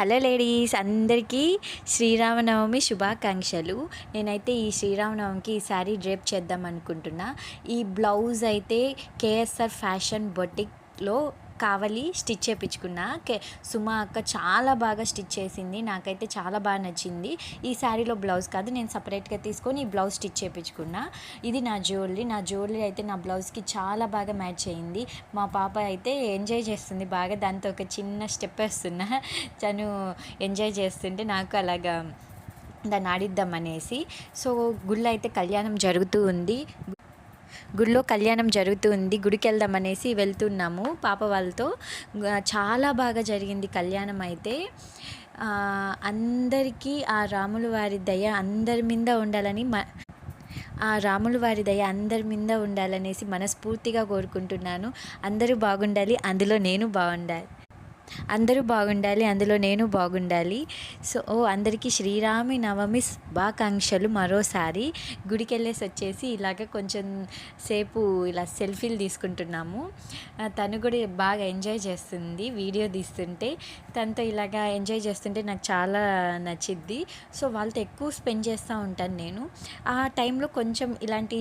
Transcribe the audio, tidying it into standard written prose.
Hello ladies, అందరికీ శ్రీరామనవమి శుభాకాంక్షలు. నేనైతే ఈ శ్రీరామనవమికి ఈ శారీ డ్రేప్ చేద్దాం అనుకుంటున్నా. ఈ బ్లౌజ్ అయితే కేఎస్ఆర్ ఫ్యాషన్ బొటిక్లో కావలి స్టిచ్ చేయించుకున్నా. సుమా అక్క చాలా బాగా స్టిచ్ చేసింది, నాకైతే చాలా బాగా నచ్చింది. ఈ శారీలో బ్లౌజ్ కాదు, నేను సపరేట్గా తీసుకొని ఈ బ్లౌజ్ స్టిచ్ చేయించుకున్నా. ఇది నా జ్యువెలరీ అయితే నా బ్లౌజ్కి చాలా బాగా మ్యాచ్ అయింది. మా పాప అయితే ఎంజాయ్ చేస్తుంది బాగా, దాంతో ఒక చిన్న స్టెప్ వేస్తున్నా. తను ఎంజాయ్ చేస్తుంటే నాకు అలాగా దాన్ని ఆడిద్దాం అనేసి. సో గుళ్ళో అయితే కళ్యాణం జరుగుతూ ఉంది. గుడికి వెళ్దాం అనేసి వెళ్తున్నాము పాప వాళ్ళతో. చాలా బాగా జరిగింది కళ్యాణం అయితే. అందరికీ ఆ రాముల వారి దయ అందరి మీద ఉండాలని అందరి మీద ఉండాలనేసి మనస్ఫూర్తిగా కోరుకుంటున్నాను. అందరూ బాగుండాలి, అందులో నేను బాగుండాలి. సో అందరికీ శ్రీరామి నవమి శుభాకాంక్షలు. మరోసారి గుడికి వెళ్ళేసి వచ్చేసి ఇలాగ కొంచెం సేపు ఇలా సెల్ఫీలు తీసుకుంటున్నాము. తను కూడా బాగా ఎంజాయ్ చేస్తుంది వీడియో తీస్తుంటే. తనతో ఇలాగా ఎంజాయ్ చేస్తుంటే నాకు చాలా నచ్చిద్ది. సో వాళ్ళతో ఎక్కువ స్పెండ్ చేస్తూ ఉంటాను నేను. ఆ టైంలో కొంచెం ఇలాంటి